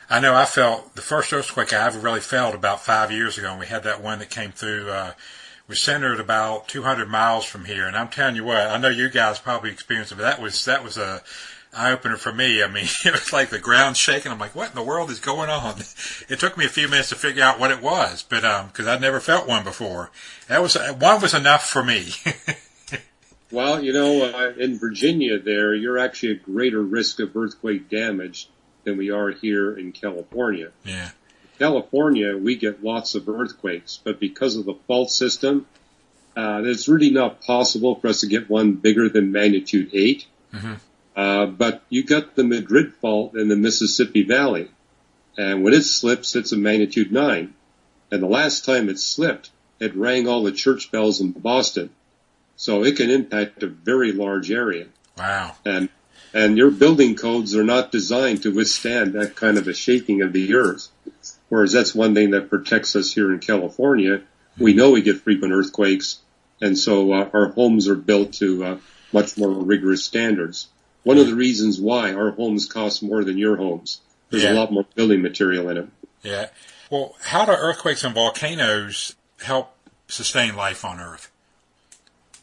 S1: I know I felt the first earthquake I ever really felt about 5 years ago, and we had that one that came through. We centered about 200 miles from here, and I'm telling you what, I know you guys probably experienced it, but that was a eye-opener for me. I mean, it was like the ground shaking. I'm like, what in the world is going on? It took me a few minutes to figure out what it was, but because I'd never felt one before. One was enough for me.
S2: Well, in Virginia there, you're actually at greater risk of earthquake damage than we are here in California.
S1: Yeah.
S2: California, we get lots of earthquakes, but because of the fault system, It's really not possible for us to get one bigger than magnitude 8. Mm-hmm. But you got the Madrid fault in the Mississippi Valley. And when it slips, it's a magnitude 9. And the last time it slipped, it rang all the church bells in Boston. So it can impact a very large area.
S1: Wow.
S2: And your building codes are not designed to withstand that kind of a shaking of the earth. Whereas that's one thing that protects us here in California. We know we get frequent earthquakes, and so our homes are built to much more rigorous standards. One of the reasons why our homes cost more than your homes. There's a lot more building material in them.
S1: Yeah. Well, how do earthquakes and volcanoes help sustain life on Earth?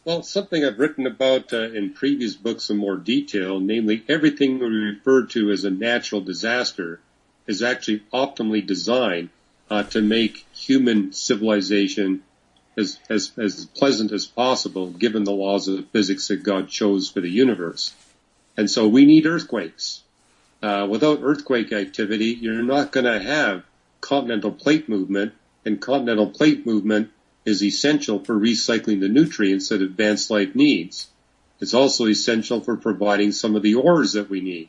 S2: Well, something I've written about in previous books in more detail, namely everything we refer to as a natural disaster is actually optimally designed to make human civilization as pleasant as possible, given the laws of physics that God chose for the universe. And so we need earthquakes. Without earthquake activity, you're not going to have continental plate movement, and continental plate movement is essential for recycling the nutrients that advanced life needs. It's also essential for providing some of the ores that we need.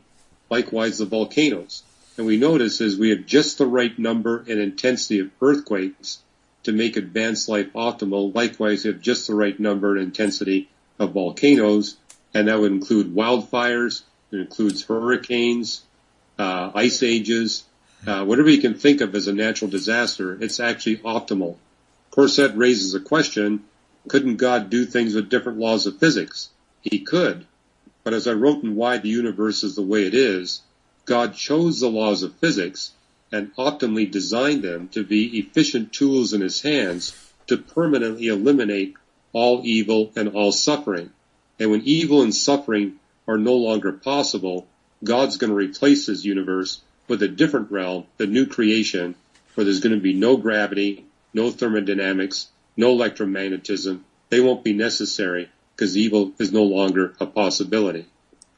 S2: Likewise, the volcanoes. And we notice is we have just the right number and intensity of earthquakes to make advanced life optimal. Likewise, we have just the right number and intensity of volcanoes, and that would include wildfires, it includes hurricanes, ice ages, whatever you can think of as a natural disaster, it's actually optimal. Of course, that raises a question, couldn't God do things with different laws of physics? He could. But as I wrote in Why the Universe is the Way It Is, God chose the laws of physics and optimally designed them to be efficient tools in his hands to permanently eliminate all evil and all suffering. And when evil and suffering are no longer possible, God's going to replace his universe with a different realm, the new creation, where there's going to be no gravity, no thermodynamics, no electromagnetism. They won't be necessary because evil is no longer a possibility.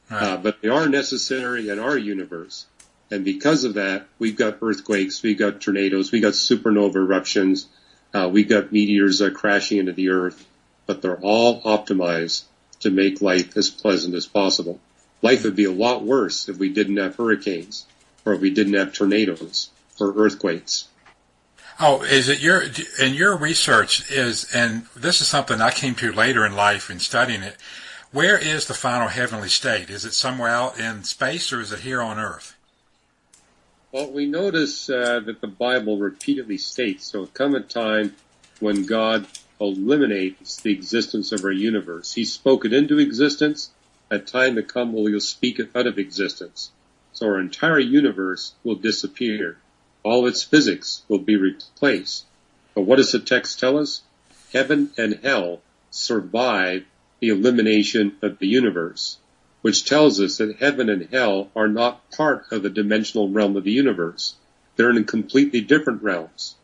S2: Right. But they are necessary in our universe. And because of that, we've got earthquakes, we've got tornadoes, we've got supernova eruptions, we've got meteors crashing into the earth, but they're all optimized to make life as pleasant as possible. Life would be a lot worse if we didn't have hurricanes, or if we didn't have tornadoes, or earthquakes.
S1: Oh, is it in your research and this is something I came to later in life in studying it, where is the final heavenly state? Is it somewhere out in space, or is it here on Earth?
S2: Well, we notice that the Bible repeatedly states, there will come a time when God eliminates the existence of our universe. He spoke it into existence. A time to come will he'll speak it out of existence. So our entire universe will disappear. All its physics will be replaced. But what does the text tell us? Heaven and hell survive the elimination of the universe, which tells us that heaven and hell are not part of the dimensional realm of the universe. They're in completely different realms.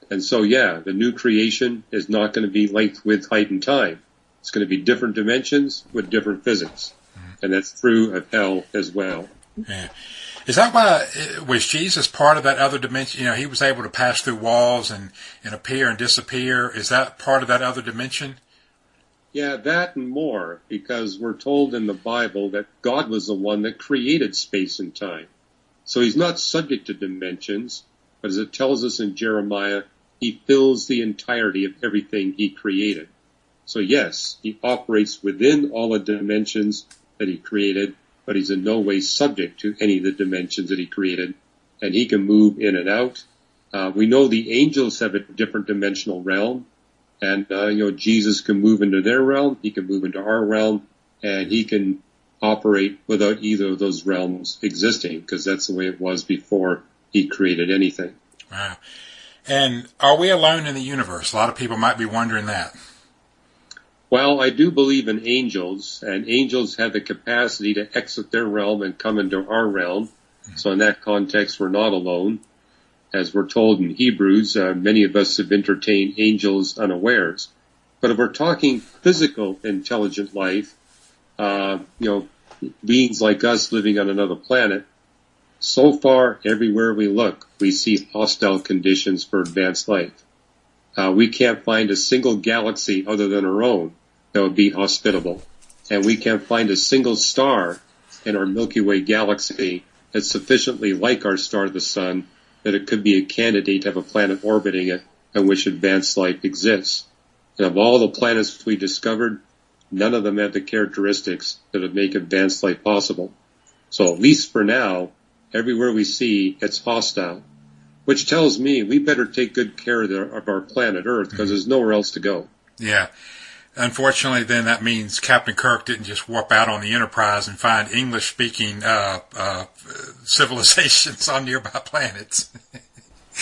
S2: And so, the new creation is not going to be length, width, height, and time. It's going to be different dimensions with different physics. And that's true of hell as well.
S1: Yeah. Is that why, was Jesus part of that other dimension? He was able to pass through walls and appear and disappear. Is that part of that other dimension?
S2: Yeah, that and more, because we're told in the Bible that God was the one that created space and time. So he's not subject to dimensions, but as it tells us in Jeremiah, he fills the entirety of everything he created. So yes, he operates within all the dimensions that he created, but he's in no way subject to any of the dimensions that he created, and he can move in and out. We know the angels have a different dimensional realm, and Jesus can move into their realm, he can move into our realm, and he can operate without either of those realms existing, because that's the way it was before he created anything.
S1: Wow. And are we alone in the universe? A lot of people might be wondering that.
S2: Well, I do believe in angels, and angels have the capacity to exit their realm and come into our realm. So in that context, we're not alone. As we're told in Hebrews, many of us have entertained angels unawares. But if we're talking physical intelligent life, beings like us living on another planet, so far everywhere we look, we see hostile conditions for advanced life. We can't find a single galaxy other than our own that would be hospitable. And we can't find a single star in our Milky Way galaxy that's sufficiently like our star, the Sun, that it could be a candidate to have a planet orbiting it in which advanced life exists. And of all the planets we discovered, none of them have the characteristics that would make advanced life possible. So at least for now, everywhere we see, it's hostile, which tells me we better take good care of our planet Earth because there's nowhere else to go.
S1: Yeah. Unfortunately, then that means Captain Kirk didn't just warp out on the Enterprise and find English-speaking civilizations on nearby planets.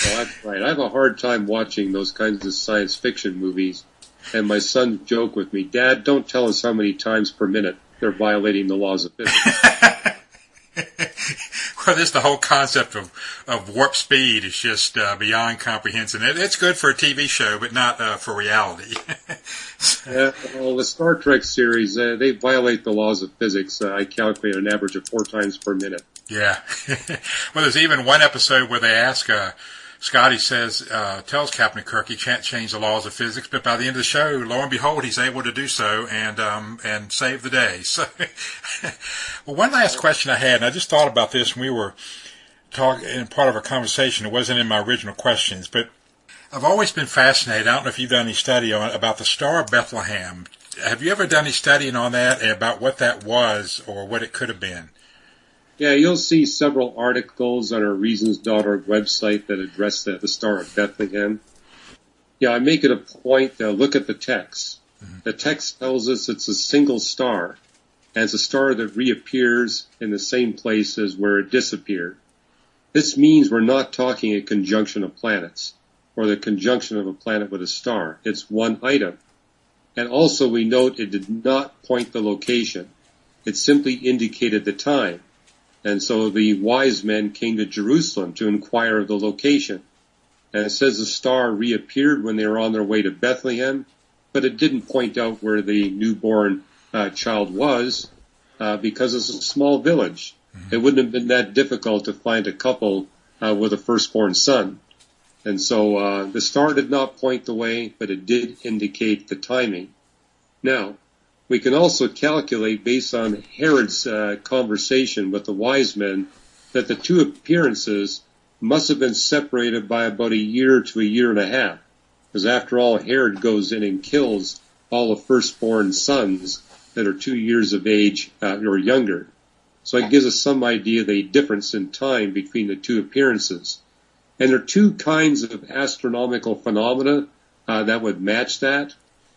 S2: Well, that's right. I have a hard time watching those kinds of science fiction movies, and my sons joke with me, "Dad, don't tell us how many times per minute they're violating the laws of physics."
S1: Well, this the whole concept of warp speed is just beyond comprehension. It's good for a TV show, but not for reality.
S2: Yeah, well, the Star Trek series, they violate the laws of physics. I calculate an average of 4 times per minute.
S1: Yeah. Well, there's even one episode where they ask, Scotty tells Captain Kirk he can't change the laws of physics, but by the end of the show, lo and behold, he's able to do so and save the day. So, well, one last question I had, and I just thought about this when we were talking in part of our conversation. It wasn't in my original questions, but I've always been fascinated. I don't know if you've done any study on about the Star of Bethlehem. Have you ever done any studying on that and about what that was or what it could have been?
S2: Yeah, you'll see several articles on our Reasons.org website that address the Star of Bethlehem. Yeah, I make it a point to look at the text. Mm-hmm. The text tells us it's a single star, and it's a star that reappears in the same place as where it disappeared. This means we're not talking a conjunction of planets, or the conjunction of a planet with a star. It's one item. And also we note it did not point the location. It simply indicated the time. And so the wise men came to Jerusalem to inquire of the location. And it says the star reappeared when they were on their way to Bethlehem, but it didn't point out where the newborn child was because it's a small village. Mm-hmm. It wouldn't have been that difficult to find a couple with a firstborn son. And so the star did not point the way, but it did indicate the timing. Now, we can also calculate based on Herod's conversation with the wise men that the two appearances must have been separated by about a year to a year and a half. Because after all, Herod goes in and kills all the firstborn sons that are 2 years of age or younger. So it gives us some idea of the difference in time between the two appearances. And there are two kinds of astronomical phenomena that would match that.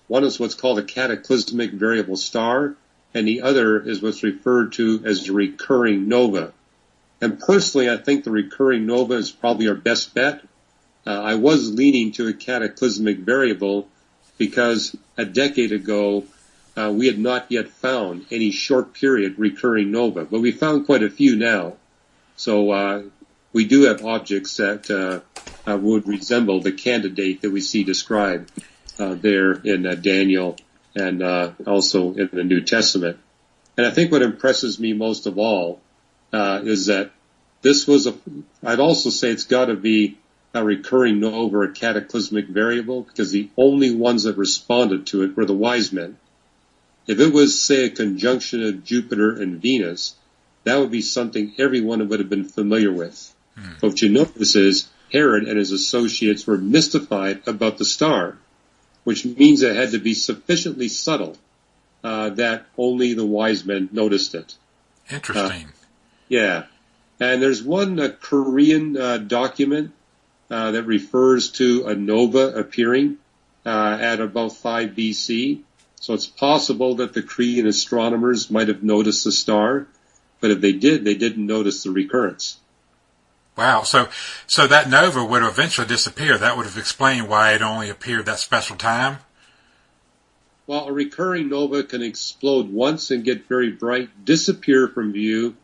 S2: One is what's called a cataclysmic variable star, and the other is what's referred to as the recurring nova. And personally, I think the recurring nova is probably our best bet. I was leaning to a cataclysmic variable because a decade ago, we had not yet found any short period recurring nova, but we found quite a few now. So we do have objects that would resemble the candidate that we see described there in Daniel and also in the New Testament. And I think what impresses me most of all is that this was I'd also say it's got to be a recurring nova or a cataclysmic variable because the only ones that responded to it were the wise men. If it was, say, a conjunction of Jupiter and Venus, that would be something everyone would have been familiar with. But what you notice is Herod and his associates were mystified about the star, which means it had to be sufficiently subtle that only the wise men noticed it.
S1: Interesting.
S2: Yeah. And there's one Korean document that refers to a nova appearing at about 5 BC. So it's possible that the Korean astronomers might have noticed the star, but if they did, they didn't notice the recurrence.
S1: Wow. So that nova would eventually disappear. That would have explained why it only appeared that special time?
S2: Well, a recurring nova can explode once and get very bright, disappear from view,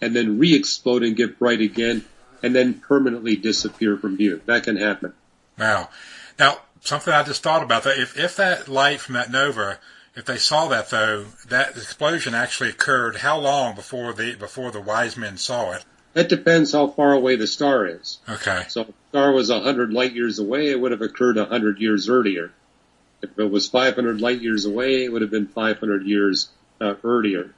S2: and then re-explode and get bright again, and then permanently disappear from view. That can happen. Wow.
S1: Now, something I just thought about that. If that light from that nova, if they saw that though, that explosion actually occurred how long before the wise men saw it?
S2: That depends how far away the star is.
S1: Okay.
S2: So if the star was 100 light years away, it would have occurred 100 years earlier. If it was 500 light years away, it would have been 500 years earlier.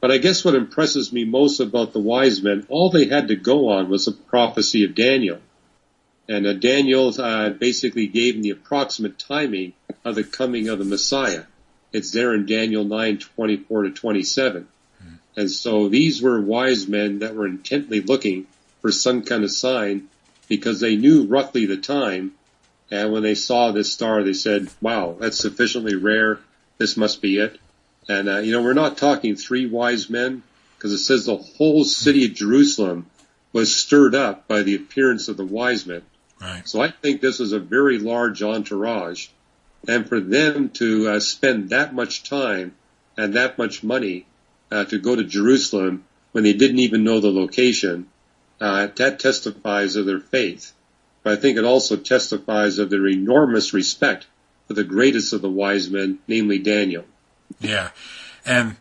S2: But I guess what impresses me most about the wise men, all they had to go on was a prophecy of Daniel. And Daniel basically gave them the approximate timing of the coming of the Messiah. It's there in Daniel 9:24 to 27. And so these were wise men that were intently looking for some kind of sign because they knew roughly the time. And when they saw this star, they said, wow, that's sufficiently rare. This must be it. And, we're not talking 3 wise men because it says the whole city of Jerusalem was stirred up by the appearance of the wise men.
S1: Right.
S2: So I think this is a very large entourage. And for them to spend that much time and that much money to go to Jerusalem when they didn't even know the location, that testifies of their faith. But I think it also testifies of their enormous respect for the greatest of the wise men, namely Daniel.
S1: Yeah. And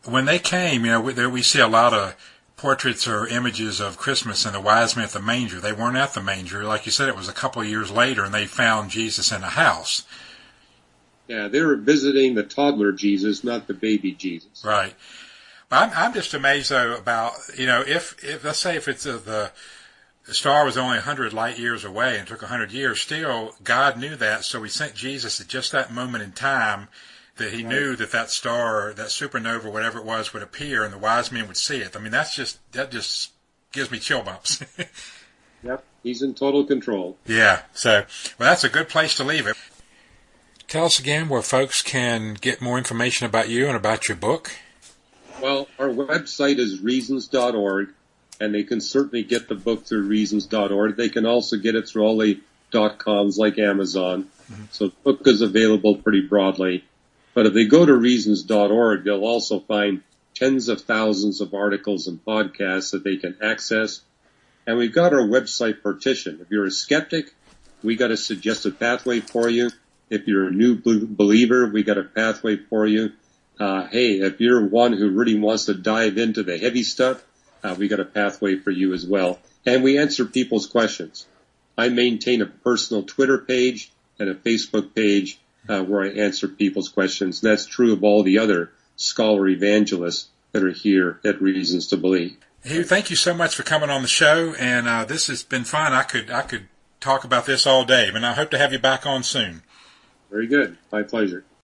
S1: when they came, we see a lot of portraits or images of Christmas and the wise men at the manger. They weren't at the manger. Like you said, it was a couple of years later, and they found Jesus in a house.
S2: Yeah, they were visiting the toddler Jesus, not the baby Jesus.
S1: Right. But I'm just amazed, though, about, if let's say if it's the star was only 100 light years away and took 100 years, still God knew that, so he sent Jesus at just that moment in time that he knew that star, that supernova, whatever it was, would appear and the wise men would see it. I mean, that just gives me chill bumps.
S2: Yep, he's in total control.
S1: Yeah, so, well, that's a good place to leave it. Tell us again where folks can get more information about you and about your book.
S2: Well, our website is reasons.org, and they can certainly get the book through reasons.org. They can also get it through all the .coms like Amazon. Mm-hmm. So the book is available pretty broadly. But if they go to reasons.org, they'll also find tens of thousands of articles and podcasts that they can access. And we've got our website partition. If you're a skeptic, we got a suggested pathway for you. If you're a new believer, we got a pathway for you. Hey, if you're one who really wants to dive into the heavy stuff, we got a pathway for you as well. And we answer people's questions. I maintain a personal Twitter page and a Facebook page where I answer people's questions. And that's true of all the other scholar evangelists that are here at Reasons to Believe.
S1: Hugh, thank you so much for coming on the show, and this has been fun. I could talk about this all day, but I hope to have you back on soon.
S2: Very good. My pleasure.